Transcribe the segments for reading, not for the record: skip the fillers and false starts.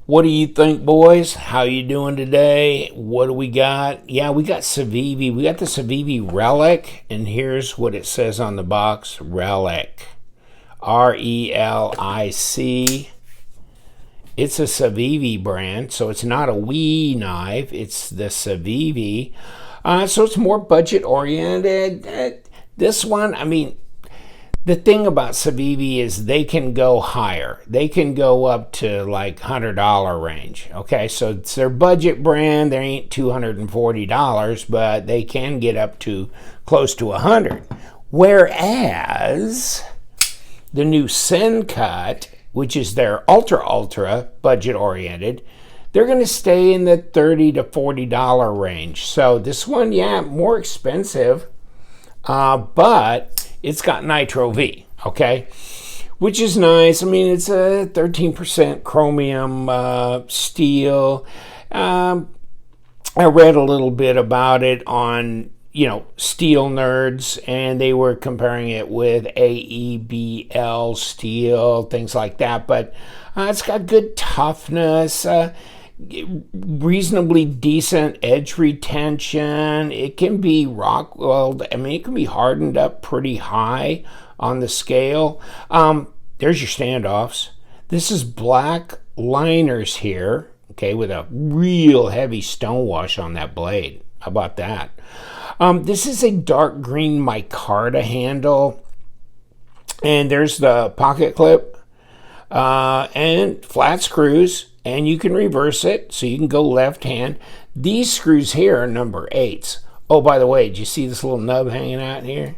What do you think, boys? How you doing today? What do we got? Yeah, we got Civivi. We got the Civivi Relic, and here's what it says on the box. Relic. R-E-L-I-C. It's a Civivi brand, so it's not a Wii knife. It's the Civivi. So it's more budget-oriented. This one, I mean, the thing about Civivi is they can go higher. They can go up to like $100 range. Okay, so it's their budget brand. They ain't $240, but they can get up to close to $100. Whereas the new Sin Cut, which is their ultra budget oriented, they're going to stay in the $30 to $40 range. So this one, yeah, more expensive, but it's got Nitro V, okay, which is nice. I mean, it's a 13% chromium steel. I read a little bit about it on, Steel Nerds, and they were comparing it with AEBL steel, things like that. But it's got good toughness, reasonably decent edge retention. It can be rock welded. I mean, it can be hardened up pretty high on the scale. There's your standoffs. This is black liners here, okay, with a real heavy stone wash on that blade. How about that? This is a dark green micarta handle, and there's the pocket clip and flat screws. And you can reverse it, so you can go left hand. These screws here are number 8s. Oh, by the way, did you see this little nub hanging out here?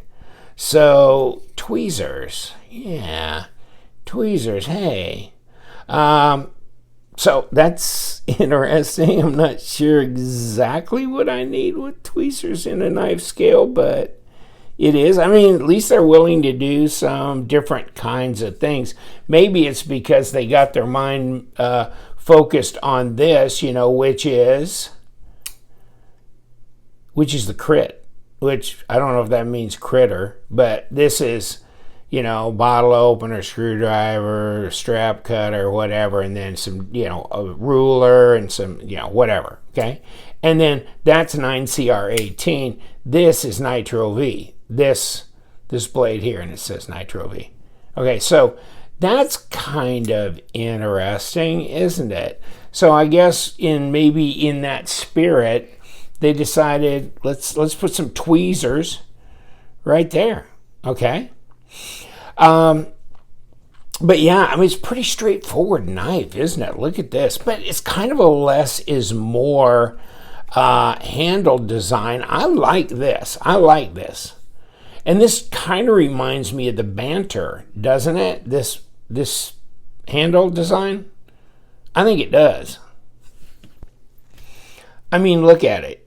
So, tweezers. Yeah, tweezers, hey. So, that's interesting. I'm not sure exactly what I need with tweezers in a knife scale, but it is. I mean, at least they're willing to do some different kinds of things. Maybe it's because they got their mind focused on this, which is the crit, which I don't know if that means critter, but this is, bottle opener, screwdriver, strap cutter, whatever, and then some, a ruler and some, whatever, okay? And then that's 9CR18. This is Nitro V. This blade here, and it says Nitro V. Okay, so that's kind of interesting, isn't it? So I guess maybe in that spirit, they decided let's put some tweezers right there. Okay. But yeah, I mean, it's a pretty straightforward knife, isn't it? Look at this. But it's kind of a less is more handle design. I like this. And this kind of reminds me of the Banter, doesn't it? This handle design? I think it does. I mean, look at it.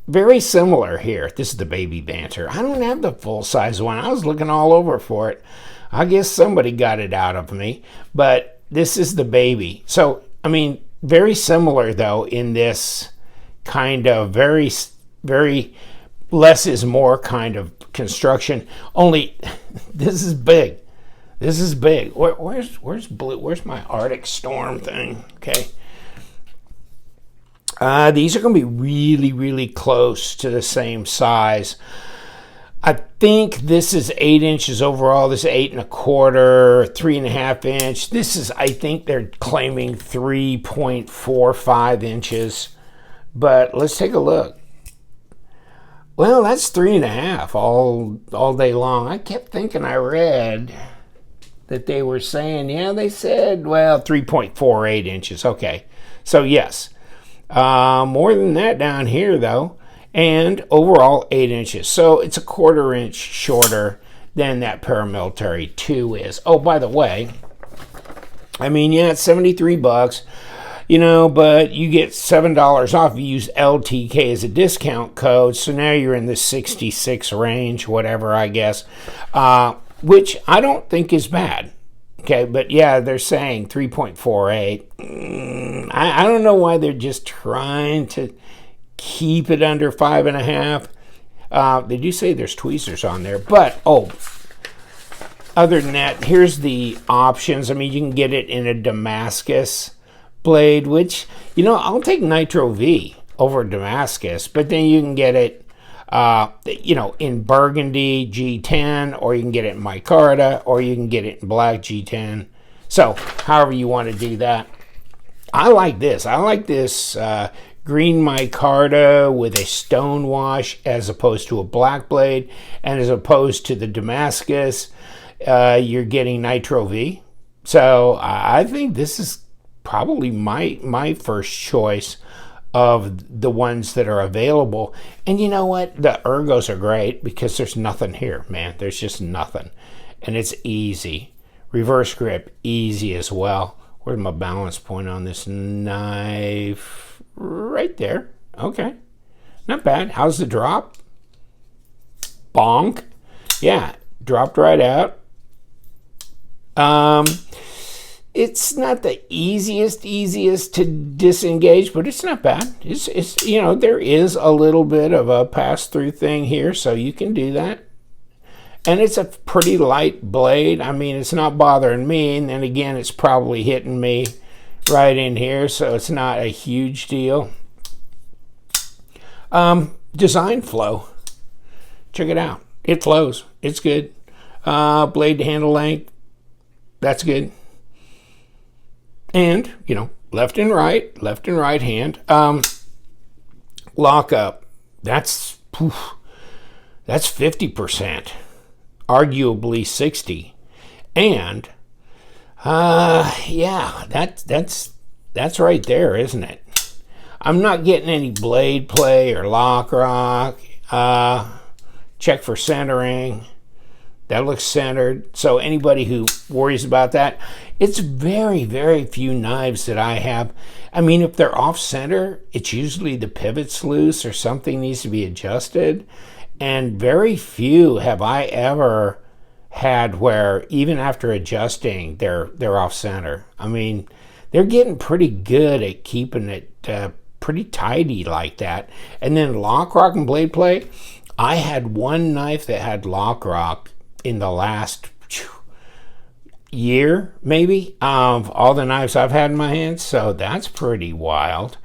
Very similar here. This is the baby Banter. I don't have the full-size one. I was looking all over for it. I guess somebody got it out of me. But this is the baby. So, I mean, very similar, though, in this kind of very, very less is more kind of construction. Only this is big. This is big. Where's blue? Where's my Arctic Storm thing? Okay. These are going to be really, really close to the same size. I think this is 8 inches overall. This is 8 1/4, 3.5 inch. This is, I think they're claiming 3.45 inches. But let's take a look. Well, that's 3.5 all day long. I kept thinking I read that they were saying, they said, 3.48 inches. Okay, so yes, more than that down here though, and overall 8 inches. So it's a 1/4 inch shorter than that Paramilitary 2 is. Oh, by the way, I mean, it's $73. But you get $7 off if you use LTK as a discount code. So now you're in the 66 range, whatever, I guess, which I don't think is bad. Okay, but yeah, they're saying 3.48. I don't know why they're just trying to keep it under 5.5. They do say there's tweezers on there, but other than that, here's the options. I mean, you can get it in a Damascus blade, which, you know, I'll take Nitro V over Damascus, but then you can get it, you know, in Burgundy G10, or you can get it in micarta, or you can get it in black G10. So however you want to do that. I like this. I like this green micarta with a stone wash as opposed to a black blade, and as opposed to the Damascus, you're getting Nitro V. So I think this is probably my first choice of the ones that are available. And you know what? The ergos are great because there's nothing here, man. There's just nothing. And it's easy. Reverse grip, easy as well. Where's my balance point on this knife? Right there. Okay. Not bad. How's the drop? Bonk. Yeah, dropped right out. It's not the easiest to disengage, but it's not bad. It's you know, there is a little bit of a pass-through thing here, so you can do that. And it's a pretty light blade. I mean, it's not bothering me, and then again, it's probably hitting me right in here, so it's not a huge deal. Design flow. Check it out. It flows. It's good. Blade to handle length. That's good. And, you know, left and right hand. Lock up. That's 50%. Arguably 60. And yeah, that's right there, isn't it? I'm not getting any blade play or lock rock. Check for centering. That looks centered. So anybody who worries about that, it's very, very few knives that I have. I mean, if they're off center, it's usually the pivot's loose or something needs to be adjusted. And very few have I ever had where even after adjusting, they're off center. I mean, they're getting pretty good at keeping it pretty tidy like that. And then lock rock and blade play. I had one knife that had lock rock in the last year, maybe, of all the knives I've had in my hands. So that's pretty wild.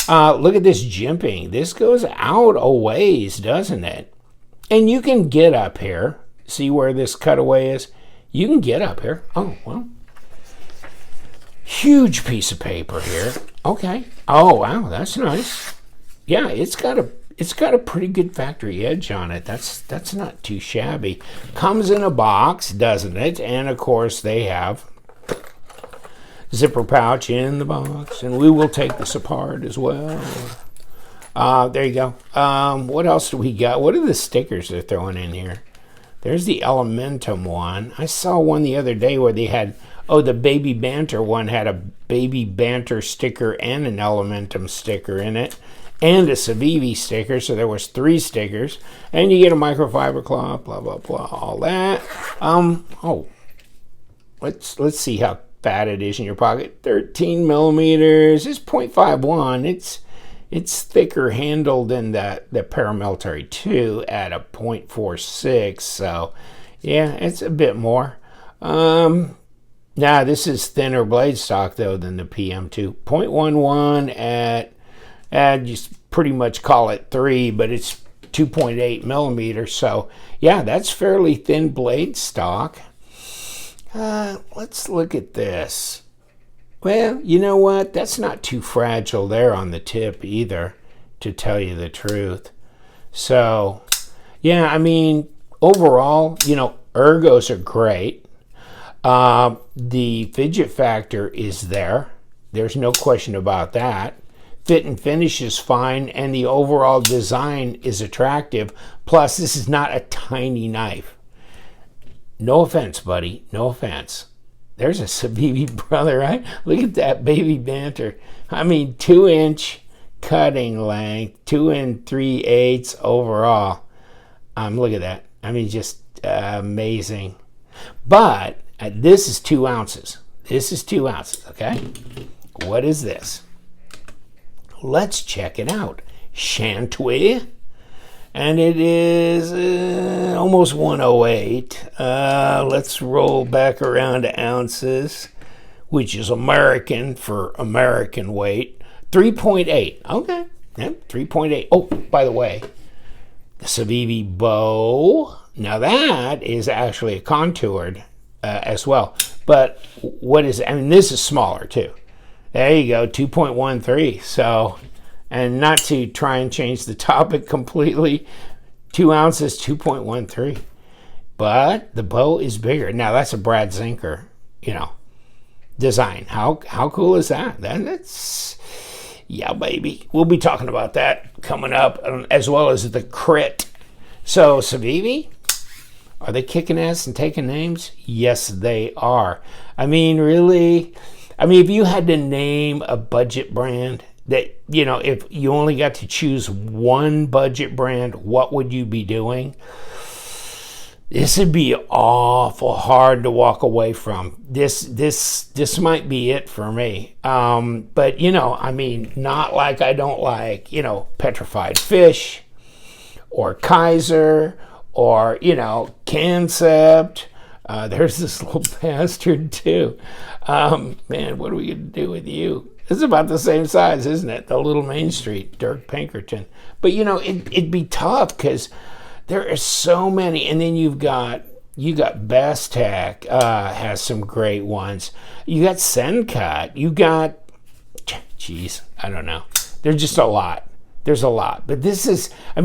Look at this jimping. This goes out a ways, doesn't it? And you can get up here. See where this cutaway is? You can get up here. Oh, well. Huge piece of paper here. Okay. Oh, wow, that's nice. Yeah, it's got a pretty good factory edge on it. That's not too shabby. Comes in a box, doesn't it? And of course they have zipper pouch in the box, and we will take this apart as well. There you go. What else do we got? What are the stickers they're throwing in here? There's the Elementum one. I saw one the other day where they had, oh, the Baby Banter one had a Baby Banter sticker and an Elementum sticker in it, and a Civivi sticker, so there was 3 stickers. And you get a microfiber cloth, blah, blah, blah, all that. Oh, let's see how fat it is in your pocket. 13 millimeters. It's 0.51. It's thicker handle than the Paramilitary 2 at a 0.46. So, yeah, it's a bit more. Now, this is thinner blade stock, though, than the PM2. 0.11 at just pretty much call it 3, but it's 2.8 millimeters. So, yeah, that's fairly thin blade stock. Let's look at this. Well, you know what? That's not too fragile there on the tip either, to tell you the truth. So, yeah, I mean, overall, you know, ergos are great. The fidget factor is there. There's no question about that. Fit and finish is fine, and the overall design is attractive. Plus, this is not a tiny knife. No offense, buddy. No offense. There's a Civivi brother, right? Look at that Baby Banter. I mean, 2-inch cutting length, 2 3/8 overall. Look at that. I mean, just amazing. But this is 2 ounces. This is 2 ounces, okay? What is this? Let's check it out. Chantouille. And it is almost 108. Let's roll back around to ounces. which is American for American weight. 3.8. Okay. Yep, 3.8. Oh, by the way, the Civivi bow. Now that is actually a contoured as well. But what is, I mean, this is smaller too. There you go, 2.13. So, and not to try and change the topic completely, 2 ounces, 2.13. But the bow is bigger. Now that's a Brad Zinker, design. How cool is that? That's, yeah, baby. We'll be talking about that coming up, as well as the crit. So Civivi, are they kicking ass and taking names? Yes, they are. I mean, really, if you had to name a budget brand that, if you only got to choose one budget brand, what would you be doing? This would be awful hard to walk away from. This might be it for me. But, not like I don't like, petrified fish or Kaiser or, Concept. There's this little bastard too. Man, what are we going to do with you? It's about the same size, isn't it? The little Main Street, Dirk Pinkerton. But, it'd be tough because there are so many. And then you got Bestech, has some great ones. You got Sencut. You got, I don't know. There's just a lot. There's a lot. But this is a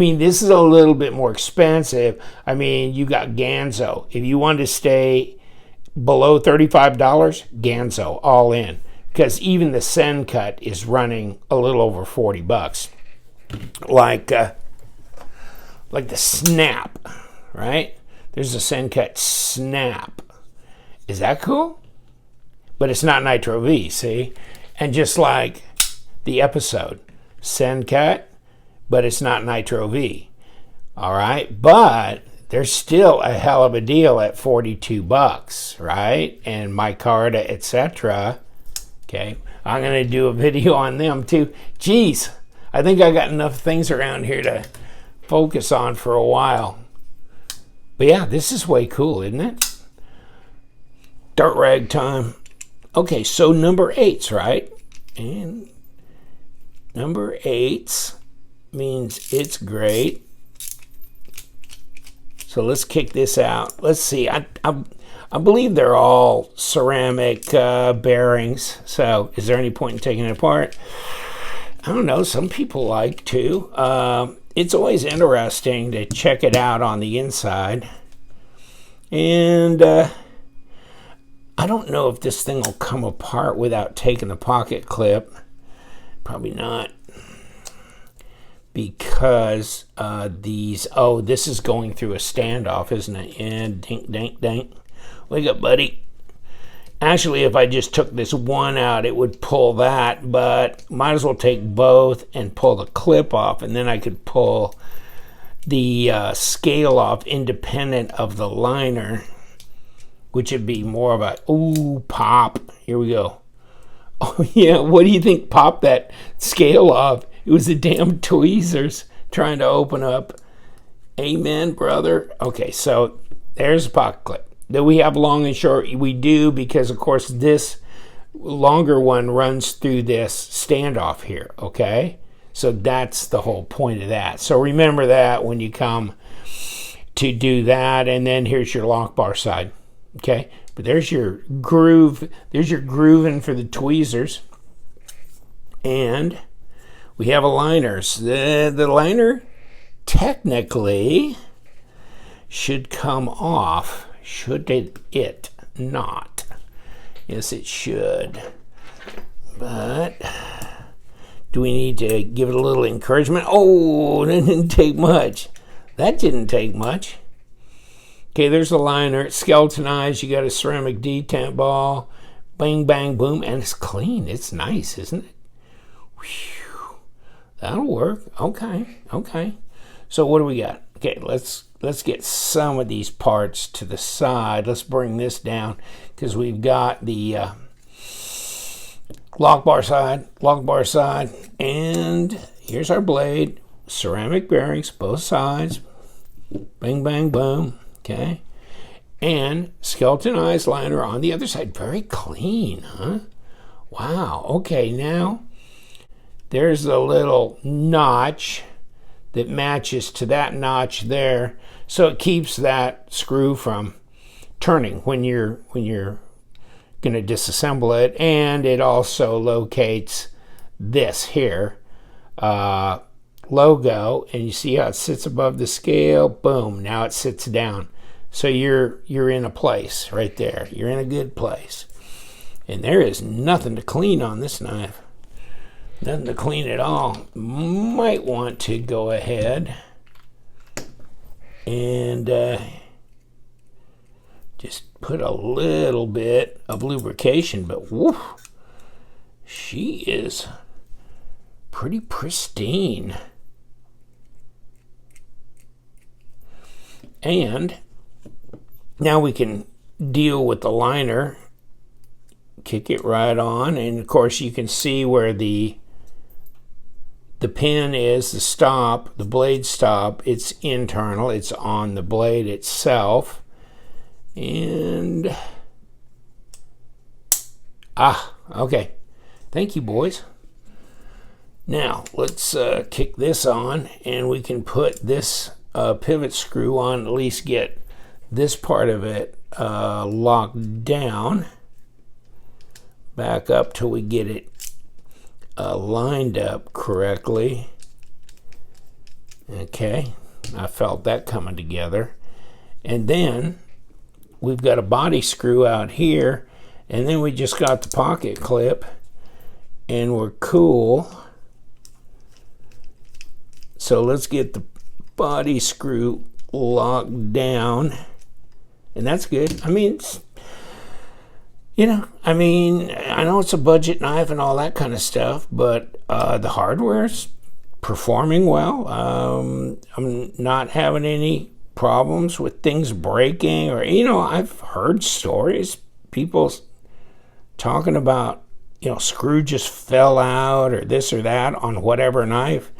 little bit more expensive. You got Ganzo. If you want to stay below $35, Ganzo, all in. Because even the Sencut is running a little over $40. Like the Snap, right? There's a Sencut Snap. Is that cool? But it's not Nitro V, see? And just like the Episode, Sencut, but it's not Nitro V. All right? But there's still a hell of a deal at $42, right? And micarta, etc. Okay? I'm going to do a video on them too. Geez, I think I got enough things around here to focus on for a while. But yeah, this is way cool, isn't it? Dirt rag time. Okay, so number 8s, right? And number 8s means it's great. So let's kick this out. Let's see. I believe they're all ceramic bearings. So is there any point in taking it apart? I don't know. Some people like to. It's always interesting to check it out on the inside. And I don't know if this thing will come apart without taking the pocket clip. Probably not. Because this is going through a standoff, isn't it? And dink, dink, dink. Wake up, buddy. Actually, if I just took this one out, it would pull that, but might as well take both and pull the clip off, and then I could pull the scale off independent of the liner, which would be more of a, ooh, pop. Here we go. Oh, yeah, what do you think popped that scale off? It was the damn tweezers trying to open up. Amen, brother. Okay, so there's a pocket clip. Do we have long and short? We do, because, of course, this longer one runs through this standoff here, okay? So that's the whole point of that. So remember that when you come to do that. And then here's your lock bar side, okay? But there's your groove. There's your grooving for the tweezers. And we have a liner. The liner technically should come off. Should it not? Yes, it should. But do we need to give it a little encouragement? Oh, that didn't take much. That didn't take much. Okay, there's the liner. It's skeletonized. You got a ceramic detent ball. Bang, bang, boom. And it's clean. It's nice, isn't it? Whew. That'll work. Okay. So what do we got? Okay, let's get some of these parts to the side. Let's bring this down because we've got the lock bar side, and here's our blade. Ceramic bearings, both sides. Bang, bang, boom. Okay. And skeletonized liner on the other side. Very clean, huh? Wow. Okay, now there's a little notch that matches to that notch there, so it keeps that screw from turning when you're going to disassemble it. And it also locates this here logo, and you see how it sits above the scale. Boom, now it sits down. So you're in a place right there. You're in a good place. And there is nothing to clean on this knife. Nothing to clean at all. Might want to go ahead and just put a little bit of lubrication, but whoo, she is pretty pristine. And now we can deal with the liner. Kick it right on, and of course you can see where the pin is, the stop, the blade stop. It's internal, it's on the blade itself. And okay, thank you, boys. Now let's kick this on, and we can put this pivot screw on, at least get this part of it locked down. Back up till we get it lined up correctly. Okay, I felt that coming together. And then we've got a body screw out here, and then we just got the pocket clip, and we're cool. So let's get the body screw locked down, and that's good. I mean, I know it's a budget knife and all that kind of stuff, but the hardware's performing well. I'm not having any problems with things breaking, or, I've heard stories, people talking about, screw just fell out or this or that on whatever knife.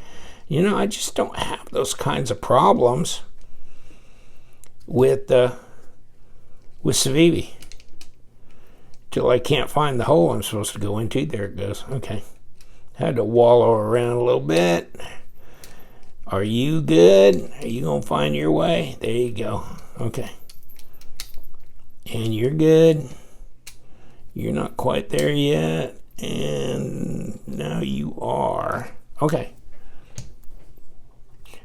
I just don't have those kinds of problems with Civivi. Till I can't find the hole I'm supposed to go into. There it goes. Okay. Had to wallow around a little bit. Are you good? Are you going to find your way? There you go. Okay. And you're good. You're not quite there yet. And now you are. Okay.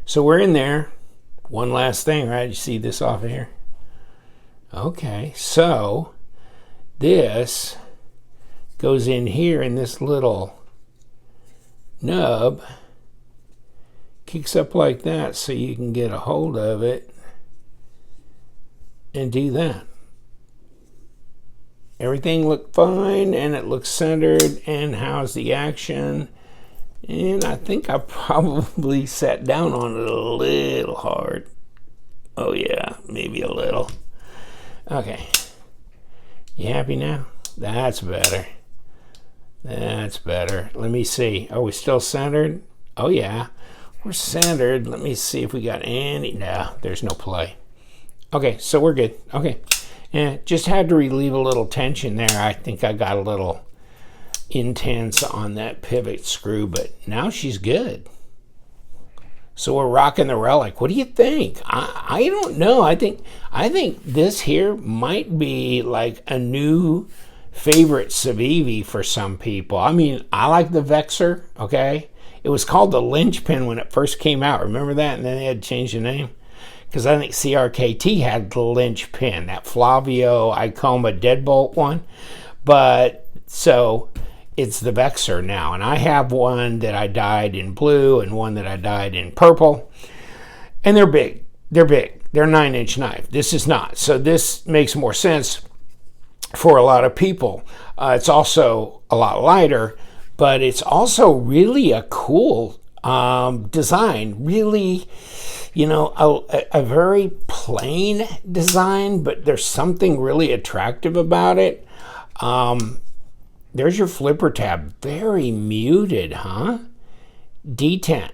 So we're in there. One last thing, right? You see this off here? Okay. So this goes in here, and this little nub kicks up like that, so you can get a hold of it and do that. Everything looked fine, and it looks centered. And how's the action? And I think I probably sat down on it a little hard. Oh yeah, maybe a little. Okay. You happy now? That's better. That's better. Let me see. Are we still centered? Oh yeah, we're centered. Let me see if we got any. No, there's no play. Okay, so we're good. Okay. And just had to relieve a little tension there. I think I got a little intense on that pivot screw, but now she's good. So we're rocking the Relic. What do you think? I don't know. I think this here might be like a new favorite Civivi for some people. I mean, I like the Vexor, okay? It was called the Linchpin when it first came out. Remember that? And then they had to change the name. Because I think CRKT had the Linchpin, that Flavio Icoma deadbolt one. But so it's the Vexor now, and I have one that I dyed in blue and one that I dyed in purple, and they're big. They're 9-inch knife. This is not. So this makes more sense for a lot of people. It's also a lot lighter, but it's also really a cool design. Really, a very plain design, but there's something really attractive about it. There's your flipper tab. Very muted, huh? Detent.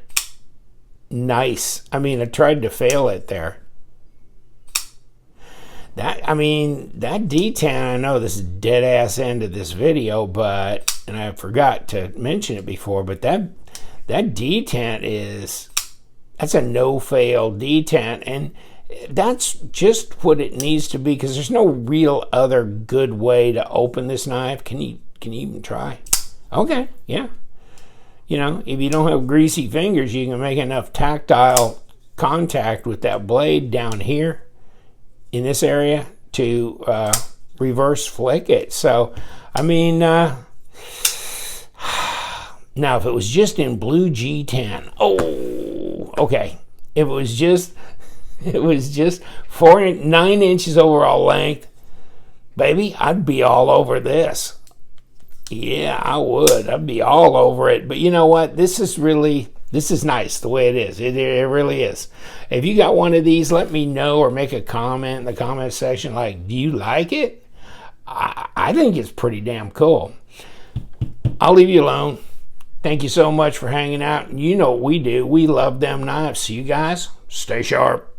Nice. I mean, I tried to fail it there. That, I mean, that detent, I know this is dead ass end of this video, but, and I forgot to mention it before, but that detent that's a no-fail detent, and that's just what it needs to be, because there's no real other good way to open this knife. Can you even try? Okay, yeah. You know, if you don't have greasy fingers, you can make enough tactile contact with that blade down here in this area to reverse flick it. So, I mean, now if it was just in blue G10, oh, okay. If it was just 9 inches overall length, baby, I'd be all over this. Yeah, I would. I'd be all over it. But you know what? This is nice the way it is. It really is. If you got one of these, let me know, or make a comment in the comment section. Like, do you like it? I think it's pretty damn cool. I'll leave you alone. Thank you so much for hanging out. You know what we do. We love them knives. So you guys, stay sharp.